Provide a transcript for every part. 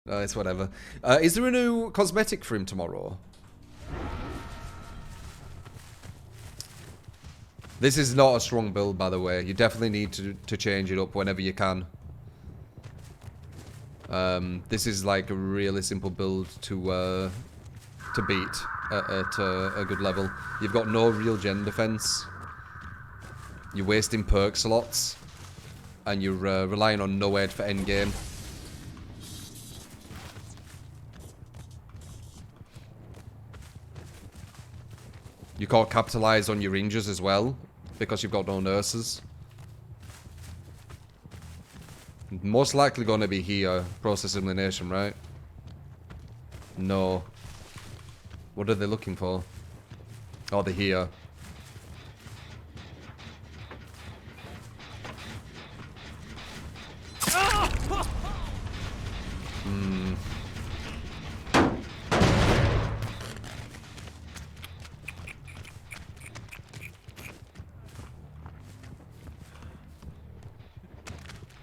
It's whatever. Is there a new cosmetic for him tomorrow? This is not a strong build, by the way. You definitely need to change it up whenever you can. This is like a really simple build to beat at a good level. You've got no real gen defense. You're wasting perk slots. And you're relying on no aid for endgame. You can't capitalize on your injures as well, because you've got no nurses. Most likely going to be here, process elimination, right? No. What are they looking for? Oh, they're here.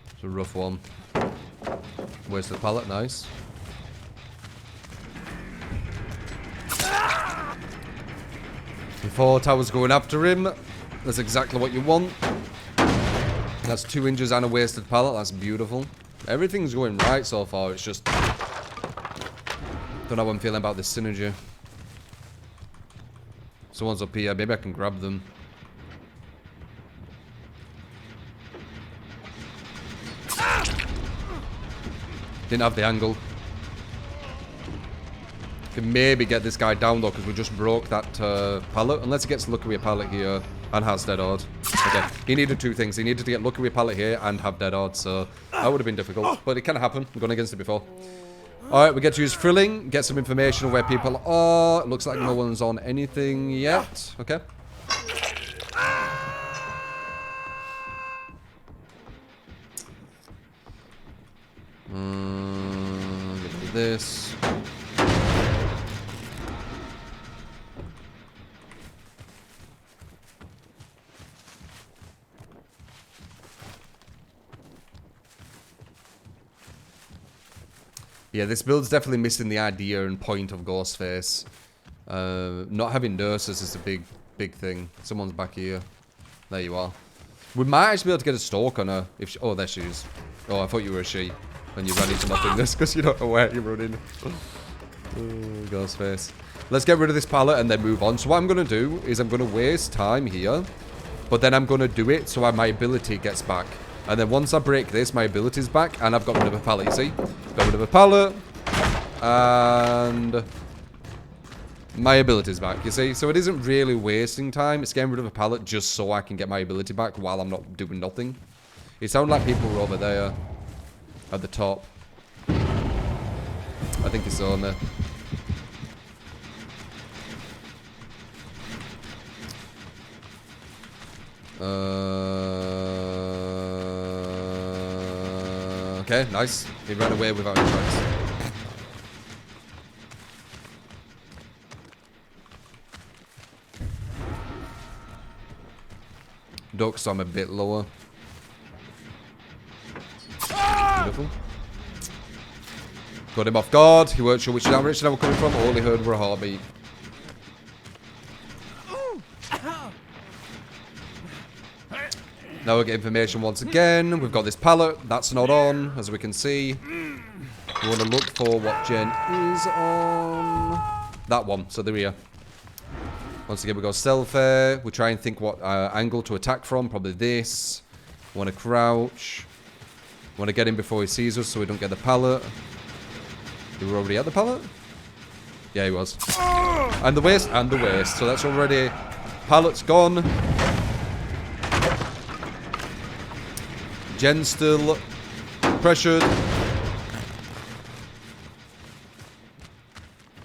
It's a rough one. Where's the pallet? Nice. Before towers going after him. That's exactly what you want. That's 2 inches and a wasted pallet. That's beautiful. Everything's going right so far. It's just... don't know how I'm feeling about this synergy. Someone's up here. Maybe I can grab them. Didn't have the angle. Can maybe get this guy down though, because we just broke that pallet. Unless he gets lucky with a pallet here and has dead hard. Okay, he needed 2 things. He needed to get lucky with a pallet here and have dead hard, so that would have been difficult. But it can happen. We've gone against it before. Alright, we get to use thrilling, get some information on where people are. It looks like no one's on anything yet. Okay. Get rid of this. Yeah, this build's definitely missing the idea and point of Ghostface. Not having nurses is a big thing. Someone's back here. There you are. We might actually be able to get a stalk on her. If she, oh, there she is. Oh, I thought you were a she. And you ran into nothingness because you don't know where you're running. Oh, Ghostface. Let's get rid of this pallet and then move on. So what I'm going to do is I'm going to waste time here. But then I'm going to do it so my ability gets back. And then once I break this, my ability's back. And I've got rid of a pallet, you see? Got rid of a pallet. And my ability's back, you see? So it isn't really wasting time. It's getting rid of a pallet just so I can get my ability back while I'm not doing nothing. It sounded like people were over there. At the top. I think it's on there. Okay, nice. He ran away without any tracks. Duck, so I'm a bit lower. Beautiful. Got him off guard. He weren't sure which direction I was coming from. All he heard were a heartbeat. Now we get information once again. We've got this pallet. That's not on, as we can see. We want to look for what gen is on. That one. So there we are. Once again, we go selfie. We try and think what angle to attack from. Probably this. Want to crouch. Want to get him before he sees us so we don't get the pallet. We were already at the pallet? Yeah, he was. And the waist, and the waist. So that's already... pallet's gone. Jen's still pressured.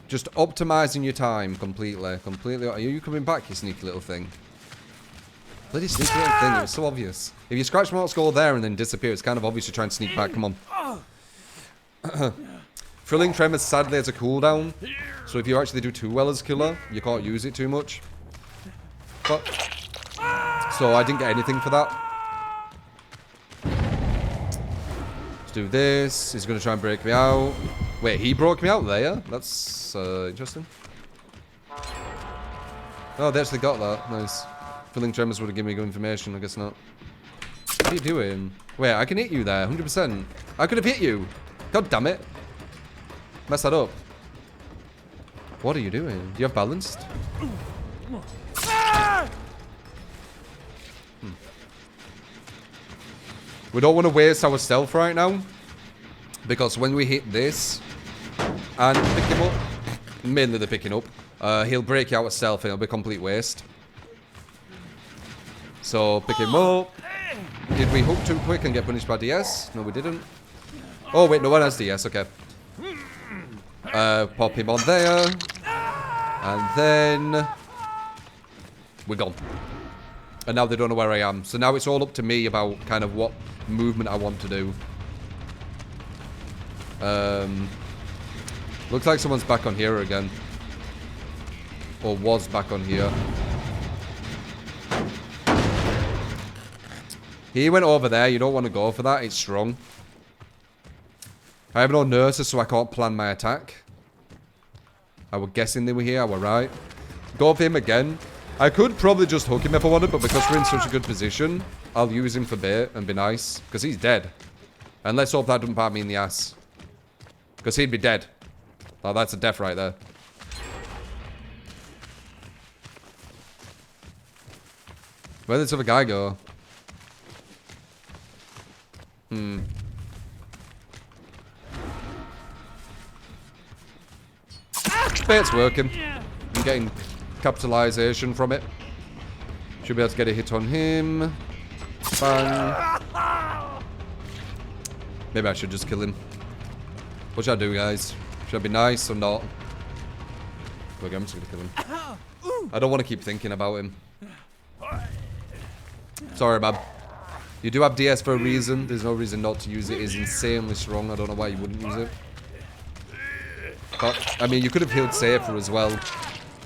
Just optimizing your time completely. Completely. Are you coming back, you sneaky little thing? Bloody sneaky little thing. It was so obvious. If you scratch mark score there and then disappear, it's kind of obvious to try and sneak back. Come on. Thrilling Tremors sadly has a cooldown. So if you actually do too well as killer, you can't use it too much. But, so I didn't get anything for that. Let's do this. He's going to try and break me out. Wait, he broke me out there? That's interesting. Oh, they actually got that. Nice. Feeling tremors would have given me good information. I guess not. What are you doing? Wait, I can hit you there. 100%. I could have hit you. God damn it. Mess that up. What are you doing? Do you have balanced? We don't want to waste our stealth right now. Because when we hit this and pick him up, mainly the picking up, he'll break you out of stealth and it'll be complete waste. So pick him up. Did we hook too quick and get punished by DS? No, we didn't. Oh wait, no one has DS, okay. Pop him on there. And then we're gone. And now they don't know where I am. So now it's all up to me about kind of what movement I want to do. Looks like someone's back on here again. Or was back on here. He went over there. You don't want to go for that. It's strong. I have no nurses, so I can't plan my attack. I was guessing they were here. I was right. Go for him again. I could probably just hook him if I wanted, but because we're in such a good position, I'll use him for bait and be nice. Because he's dead. And let's hope that doesn't bite me in the ass. Because he'd be dead. Oh, that's a death right there. Where did this other guy go? Bait's working. I'm getting capitalization from it. Should be able to get a hit on him. Bang. Maybe I should just kill him. What should I do, guys? Should I be nice or not? Okay, I'm just gonna kill him. I don't want to keep thinking about him. Sorry, man. You do have DS for a reason. There's no reason not to use it. It's insanely strong. I don't know why you wouldn't use it. But, I mean, you could have healed safer as well.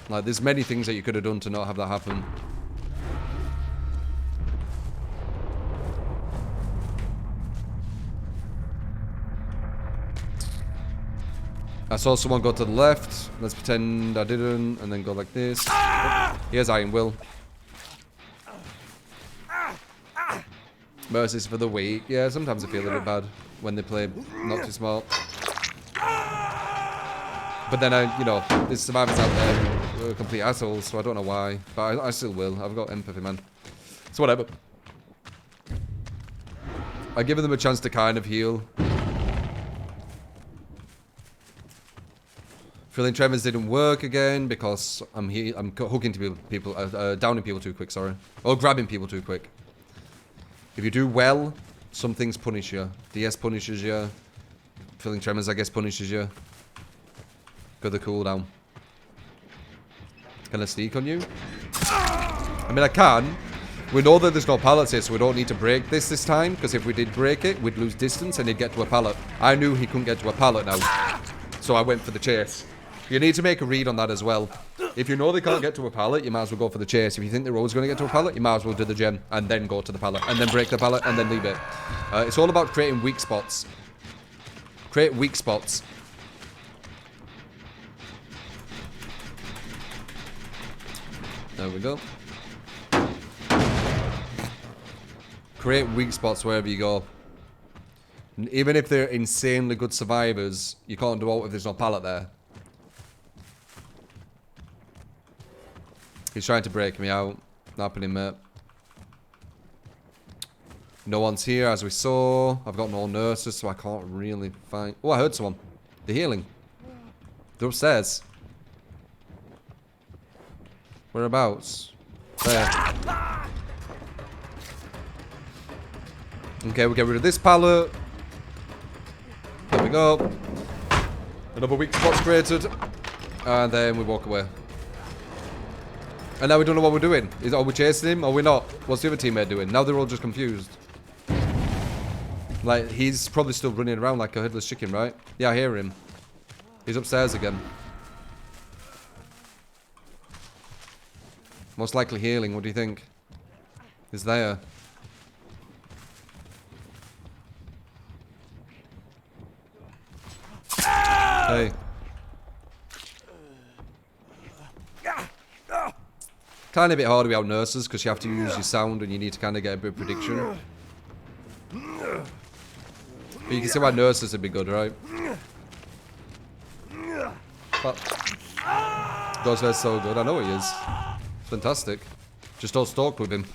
Like, there's many things that you could have done to not have that happen. I saw someone go to the left. Let's pretend I didn't, and then go like this. Oh, here's Iron Will. Mercies for the weak. Yeah, sometimes I feel a little bad when they play not too smart. But then you know, there's survivors out there who are complete assholes, so I don't know why. But I still will. I've got empathy, man. So whatever. I give them a chance to kind of heal. Feeling tremors didn't work again because I'm hooking to people, downing people too quick. Sorry, or grabbing people too quick. If you do well, some things punish you. DS punishes you. Feeling tremors, I guess, punishes you. Got the cooldown. Can I sneak on you? I mean, I can. We know that there's no pallets here, so we don't need to break this time. Because if we did break it, we'd lose distance and he'd get to a pallet. I knew he couldn't get to a pallet now. So I went for the chase. You need to make a read on that as well. If you know they can't get to a pallet, you might as well go for the chase. If you think they're always going to get to a pallet, you might as well do the gem and then go to the pallet and then break the pallet and then leave it. It's all about creating weak spots. Create weak spots. There we go. Create weak spots wherever you go. Even if they're insanely good survivors, you can't do out if there's no pallet there. He's trying to break me out. Not happening, mate. No one's here, as we saw. I've got no nurses, so I can't really find... Oh, I heard someone. They're healing. They're upstairs. Whereabouts? There. Okay, we'll get rid of this pallet. There we go. Another weak spot's created. And then we walk away. And now we don't know what we're doing. Are we chasing him? Or are we not? What's the other teammate doing? Now they're all just confused. Like, he's probably still running around like a headless chicken, right? Yeah, I hear him. He's upstairs again. Most likely healing. What do you think? He's there. Hey. Kind of a bit hard without nurses because you have to use your sound and you need to kind of get a bit of prediction. But you can see why nurses would be good, right? But Ghostface so good. I know he is. It's fantastic. Just don't stalk with him.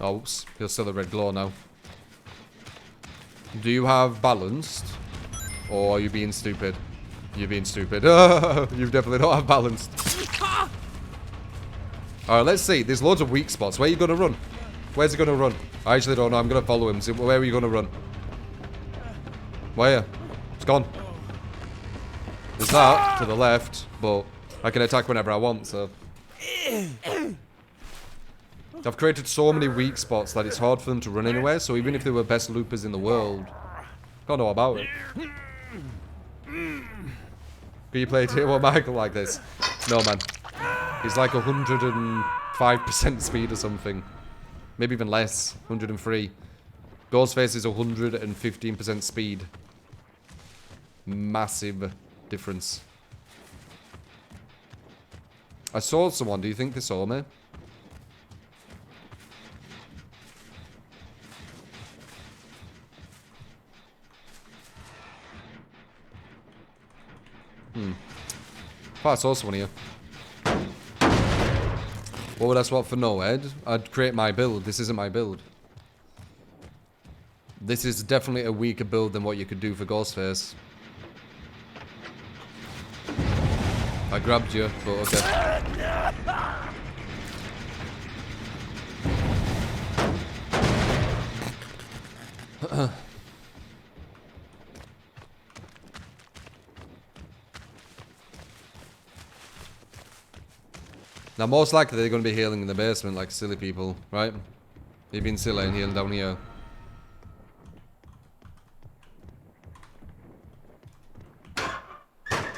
Oh, oops. He'll still a red glow now. Do you have balanced? Or are you being stupid? You're being stupid. You definitely don't have balanced. Alright, let's see. There's loads of weak spots. Where are you going to run? Where's he going to run? I actually don't know. I'm going to follow him. See, where are you going to run? Where? It's gone. There's that to the left, but I can attack whenever I want, so... I've created so many weak spots that it's hard for them to run anywhere, so even if they were best loopers in the world, can't know about it. Can you play Tier 1 Michael like this? No, man. He's like 105% speed or something. Maybe even less. 103. Ghostface is 115% speed. Massive difference. I saw someone. Do you think they saw me? Oh, I saw someone here. What would I swap for no Ed? I'd create my build. This isn't my build. This is definitely a weaker build than what you could do for Ghostface. I grabbed you, but okay. Now, most likely they're going to be healing in the basement like silly people, right? They've been silly and healing down here.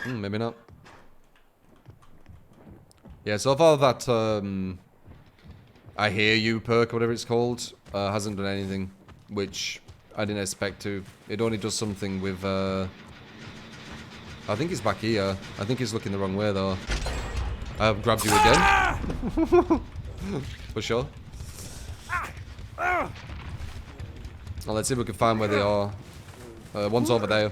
Maybe not. Yeah, so far that I hear you perk, whatever it's called, hasn't done anything, which I didn't expect to. It only does something with, I think it's back here. I think he's looking the wrong way though. I've grabbed you again. For sure. Well, let's see if we can find where they are. One's over there.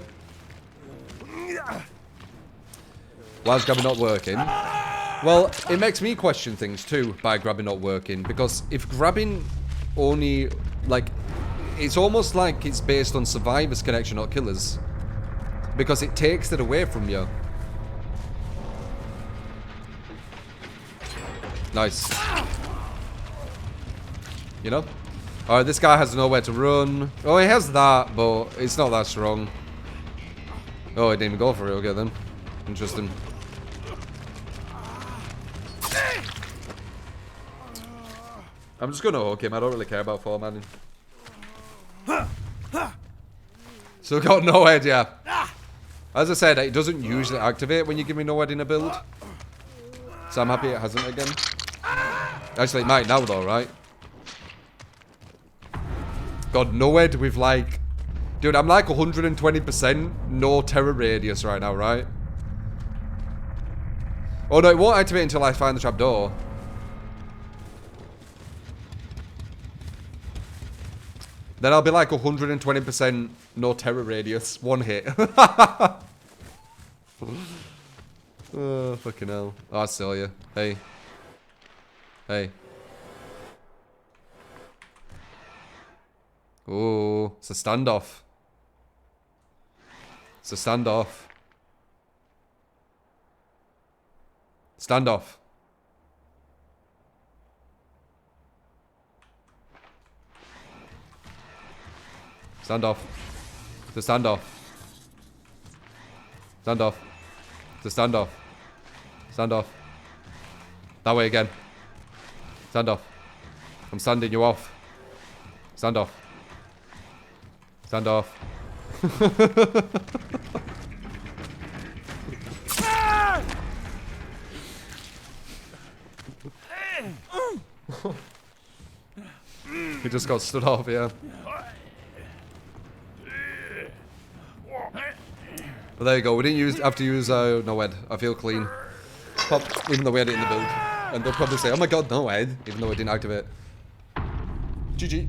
Why is grabbing not working? Well, it makes me question things too by grabbing not working. Because if grabbing only, like, it's almost like it's based on survivors' connection, not killers. Because it takes it away from you. Nice. You know? Alright, this guy has nowhere to run. Oh, he has that, but it's not that strong. Oh, he didn't even go for it. Okay, then. Interesting. I'm just gonna hook him. I don't really care about four-manning. Still got no head, yeah. As I said, it doesn't usually activate when you give me no head in a build. So I'm happy it hasn't again. Actually, it might now though, right? God, no head with like... Dude, I'm like 120% no terror radius right now, right? Oh no, it won't activate until I find the trapdoor. Then I'll be like 120% no terror radius. One hit. Oh, fucking hell. Oh, I saw you. Hey. Hey. Oh, it's a standoff. It's a standoff. Standoff. Stand off. To stand off. Stand off. To stand off. Stand off. That way again. Stand off. I'm standing you off. Stand off. Stand off. He just got stood off, yeah. But there you go. We didn't have to use no head. I feel clean. Pop, even though we had it in the build. And they'll probably say, oh my god, no head. Even though I didn't activate. GG.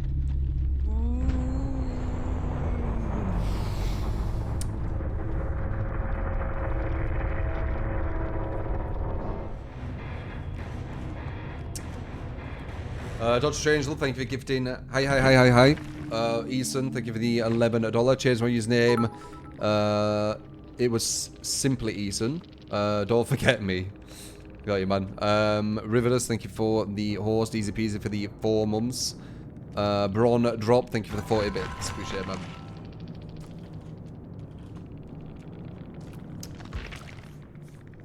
Dr. Strangelove, thank you for gifting. Hi. Eason, thank you for the $11. Change my username. It was simply Eason. Don't forget me. Got you, man. Riverless, thank you for the host. Easy peasy for the 4 months. Braun Drop, thank you for the 40 bits. Appreciate it, man.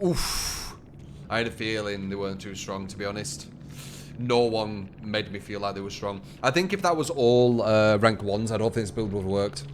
Oof. I had a feeling they weren't too strong, to be honest. No one made me feel like they were strong. I think if that was all rank 1s, I don't think this build would have worked.